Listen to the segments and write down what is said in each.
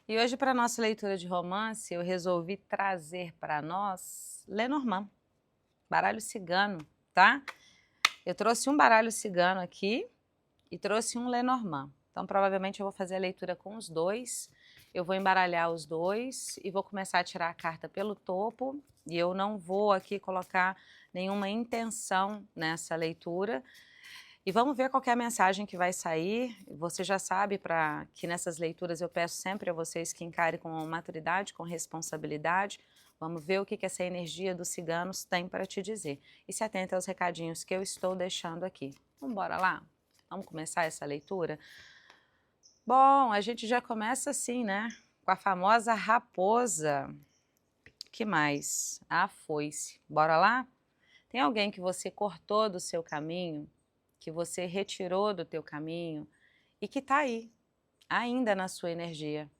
E hoje, para a nossa leitura de romance, eu resolvi trazer para nós Lenormand, baralho cigano, tá? Eu trouxe um baralho cigano aqui e trouxe um Lenormand. Então, provavelmente eu vou fazer a leitura com os dois. Eu vou embaralhar os dois e vou começar a tirar a carta pelo topo. E eu não vou aqui colocar nenhuma intenção nessa leitura. E vamos ver qual que é a mensagem que vai sair. Você já sabe que nessas leituras eu peço sempre a vocês que encarem com maturidade, com responsabilidade. Vamos ver o que essa energia dos ciganos tem para te dizer. E se atenta aos recadinhos que eu estou deixando aqui. Vamos embora lá? Vamos começar essa leitura? Bom, a gente já começa assim, né? Com a famosa raposa. O que mais? A foice. Bora lá? Tem alguém que você cortou do seu caminho, que você retirou do teu caminho e que está aí, ainda na sua energia.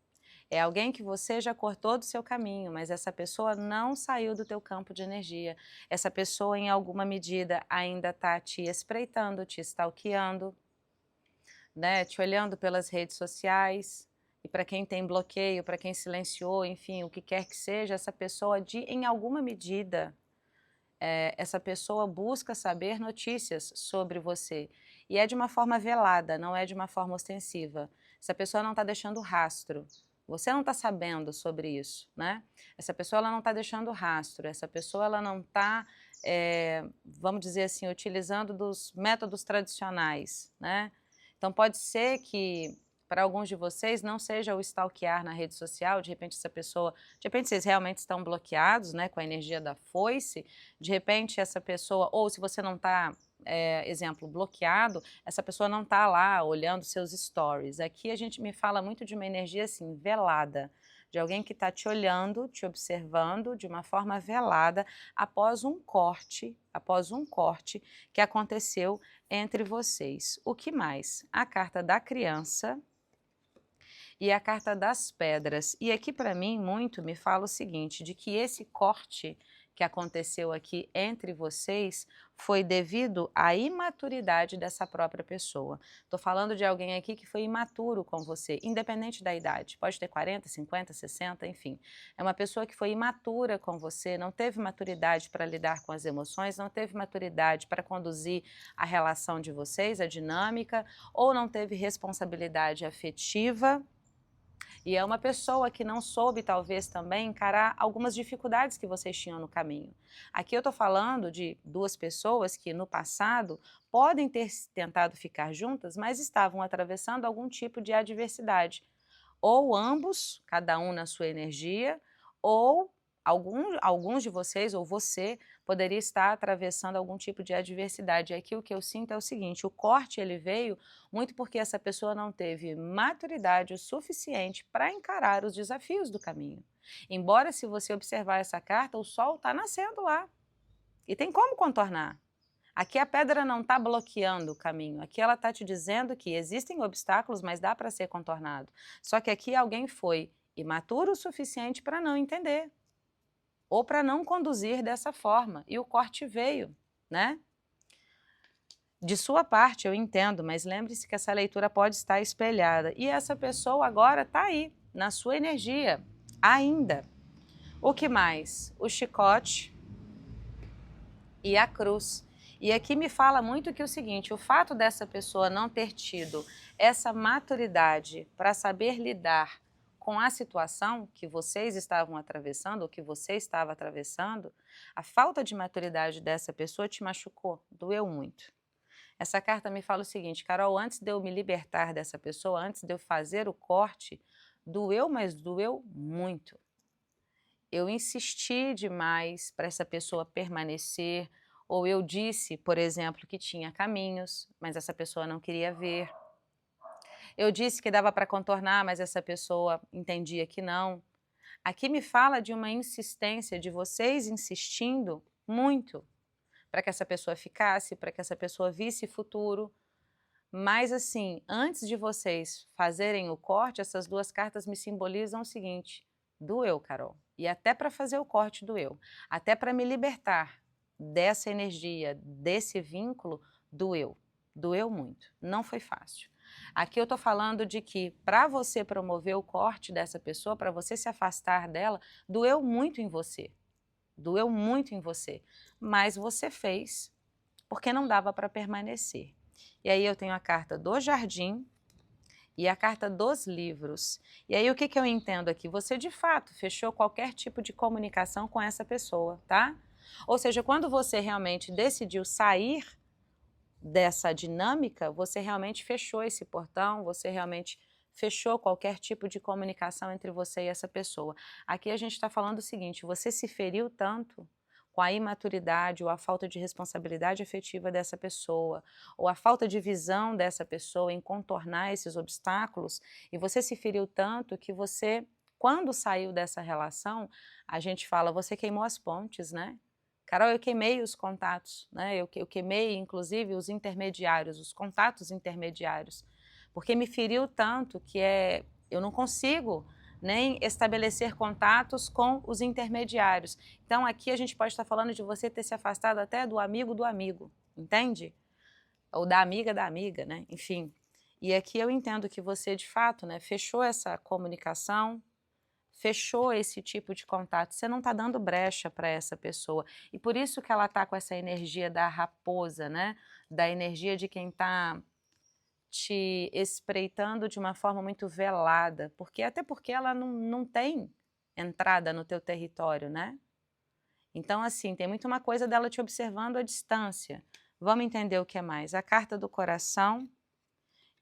É alguém que você já cortou do seu caminho, mas essa pessoa não saiu do teu campo de energia. Essa pessoa, em alguma medida, ainda está te espreitando, te stalkeando, né, te olhando pelas redes sociais. E para quem tem bloqueio, para quem silenciou, enfim, o que quer que seja, essa pessoa, em alguma medida, essa pessoa busca saber notícias sobre você. E é de uma forma velada, não é de uma forma ostensiva. Essa pessoa não está deixando rastro. Você não está sabendo sobre isso, né? Essa pessoa ela não está deixando rastro, essa pessoa ela não está, vamos dizer assim, utilizando dos métodos tradicionais, né? Então pode ser que para alguns de vocês não seja o stalkear na rede social, de repente essa pessoa, de repente vocês realmente estão bloqueados, né, com a energia da foice, de repente essa pessoa, ou se você não está, exemplo, bloqueado, essa pessoa não está lá olhando seus stories. Aqui a gente me fala muito de uma energia assim, velada, de alguém que está te olhando, te observando de uma forma velada após um corte que aconteceu entre vocês. O que mais? A carta da criança e a carta das pedras. E aqui para mim muito me fala o seguinte, de que esse corte que aconteceu aqui entre vocês foi devido à imaturidade dessa própria pessoa. Estou falando de alguém aqui que foi imaturo com você, independente da idade. Pode ter 40, 50, 60, enfim. É uma pessoa que foi imatura com você, não teve maturidade para lidar com as emoções, não teve maturidade para conduzir a relação de vocês, a dinâmica, ou não teve responsabilidade afetiva. E é uma pessoa que não soube, talvez, também encarar algumas dificuldades que vocês tinham no caminho. Aqui eu estou falando de duas pessoas que, no passado, podem ter tentado ficar juntas, mas estavam atravessando algum tipo de adversidade. Ou ambos, cada um na sua energia, ou alguns de vocês, ou você, poderia estar atravessando algum tipo de adversidade. E aqui o que eu sinto é o seguinte, o corte ele veio muito porque essa pessoa não teve maturidade o suficiente para encarar os desafios do caminho. Embora, se você observar essa carta, o sol está nascendo lá. E tem como contornar. Aqui a pedra não está bloqueando o caminho, aqui ela está te dizendo que existem obstáculos, mas dá para ser contornado. Só que aqui alguém foi imaturo o suficiente para não entender, ou para não conduzir dessa forma, e o corte veio, né? De sua parte eu entendo, mas lembre-se que essa leitura pode estar espelhada, e essa pessoa agora está aí, na sua energia, ainda. O que mais? O chicote e a cruz. E aqui me fala muito que o seguinte, o fato dessa pessoa não ter tido essa maturidade para saber lidar com a situação que vocês estavam atravessando, ou que você estava atravessando, a falta de maturidade dessa pessoa te machucou, doeu muito. Essa carta me fala o seguinte, Carol, antes de eu me libertar dessa pessoa, antes de eu fazer o corte, doeu, mas doeu muito. Eu insisti demais para essa pessoa permanecer, ou eu disse, por exemplo, que tinha caminhos, mas essa pessoa não queria ver. Eu disse que dava para contornar, mas essa pessoa entendia que não. Aqui me fala de uma insistência, de vocês insistindo muito para que essa pessoa ficasse, para que essa pessoa visse futuro. Mas assim, antes de vocês fazerem o corte, essas duas cartas me simbolizam o seguinte, doeu, Carol. E até para fazer o corte doeu. Até para me libertar dessa energia, desse vínculo, doeu. Doeu muito. Não foi fácil. Aqui eu tô falando de que para você promover o corte dessa pessoa, para você se afastar dela, doeu muito em você. Doeu muito em você. Mas você fez porque não dava para permanecer. E aí eu tenho a carta do jardim e a carta dos livros. E aí o que eu entendo aqui? Você de fato fechou qualquer tipo de comunicação com essa pessoa, tá? Ou seja, quando você realmente decidiu sair dessa dinâmica, você realmente fechou esse portão, você realmente fechou qualquer tipo de comunicação entre você e essa pessoa. Aqui a gente está falando o seguinte, você se feriu tanto com a imaturidade ou a falta de responsabilidade afetiva dessa pessoa, ou a falta de visão dessa pessoa em contornar esses obstáculos, e você se feriu tanto que você, quando saiu dessa relação, a gente fala, você queimou as pontes, né? Carol, eu queimei os contatos, né? Eu queimei, inclusive, os intermediários, os contatos intermediários, porque me feriu tanto que eu não consigo nem estabelecer contatos com os intermediários. Então, aqui a gente pode estar falando de você ter se afastado até do amigo, entende? Ou da amiga, né? Enfim. E aqui eu entendo que você, de fato, né, fechou essa comunicação, fechou esse tipo de contato, você não está dando brecha para essa pessoa. E por isso que ela está com essa energia da raposa, né? Da energia de quem está te espreitando de uma forma muito velada, até porque ela não tem entrada no teu território, né? Então, assim, tem muito uma coisa dela te observando à distância. Vamos entender o que é mais. A carta do coração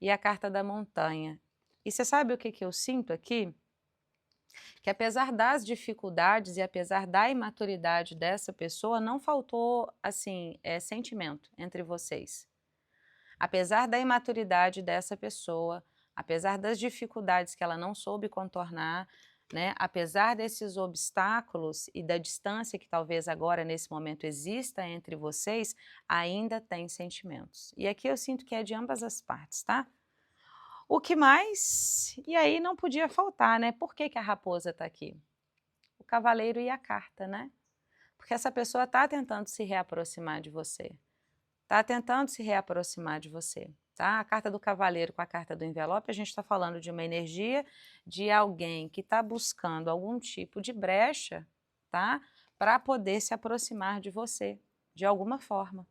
e a carta da montanha. E você sabe o que eu sinto aqui? Que apesar das dificuldades e apesar da imaturidade dessa pessoa, não faltou, assim, sentimento entre vocês. Apesar da imaturidade dessa pessoa, apesar das dificuldades que ela não soube contornar, né, apesar desses obstáculos e da distância que talvez agora, nesse momento, exista entre vocês, ainda tem sentimentos. E aqui eu sinto que é de ambas as partes, tá? O que mais? E aí não podia faltar, né? Por que a raposa está aqui? O cavaleiro e a carta, né? Porque essa pessoa está tentando se reaproximar de você. Está tentando se reaproximar de você, tá? A carta do cavaleiro com a carta do envelope, a gente está falando de uma energia de alguém que está buscando algum tipo de brecha, tá? Para poder se aproximar de você, de alguma forma.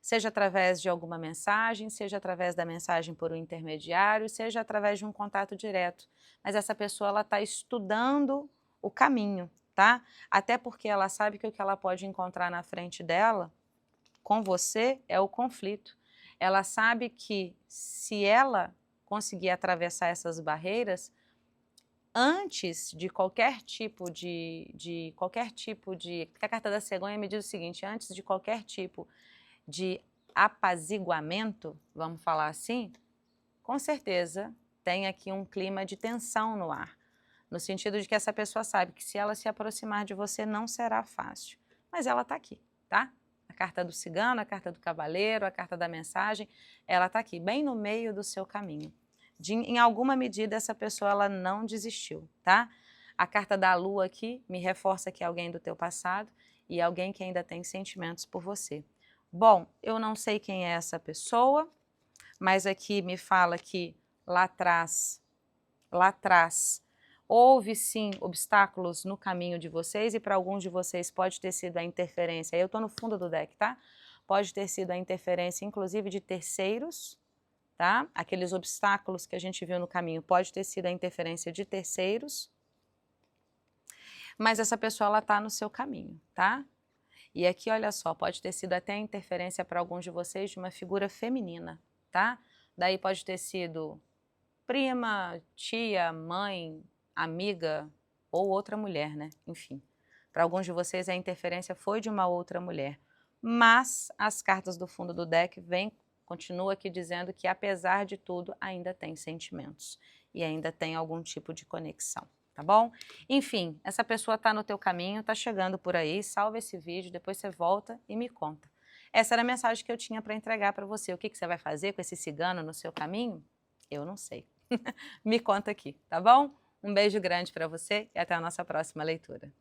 Seja através de alguma mensagem, seja através da mensagem por um intermediário, seja através de um contato direto. Mas essa pessoa, ela está estudando o caminho, tá? Até porque ela sabe que o que ela pode encontrar na frente dela, com você, é o conflito. Ela sabe que se ela conseguir atravessar essas barreiras, antes de qualquer tipo de porque a carta da cegonha me diz o seguinte, antes de qualquer tipo de apaziguamento, vamos falar assim, com certeza tem aqui um clima de tensão no ar, no sentido de que essa pessoa sabe que se ela se aproximar de você não será fácil, mas ela está aqui, tá? A carta do cigano, a carta do cavaleiro, a carta da mensagem, ela está aqui, bem no meio do seu caminho. Em alguma medida essa pessoa ela não desistiu, tá? A carta da lua aqui me reforça que é alguém do teu passado e alguém que ainda tem sentimentos por você. Bom, eu não sei quem é essa pessoa, mas aqui me fala que lá atrás, houve sim obstáculos no caminho de vocês e para alguns de vocês pode ter sido a interferência, eu estou no fundo do deck, tá? Pode ter sido a interferência inclusive de terceiros, tá? Aqueles obstáculos que a gente viu no caminho, pode ter sido a interferência de terceiros, mas essa pessoa ela está no seu caminho, tá? E aqui, olha só, pode ter sido até a interferência para alguns de vocês de uma figura feminina, tá? Daí pode ter sido prima, tia, mãe, amiga ou outra mulher, né? Enfim, para alguns de vocês a interferência foi de uma outra mulher. Mas as cartas do fundo do deck continua aqui dizendo que apesar de tudo ainda tem sentimentos e ainda tem algum tipo de conexão. Tá bom? Enfim, essa pessoa está no teu caminho, está chegando por aí, salva esse vídeo, depois você volta e me conta. Essa era a mensagem que eu tinha para entregar para você. O que você vai fazer com esse cigano no seu caminho? Eu não sei. Me conta aqui, tá bom? Um beijo grande para você e até a nossa próxima leitura.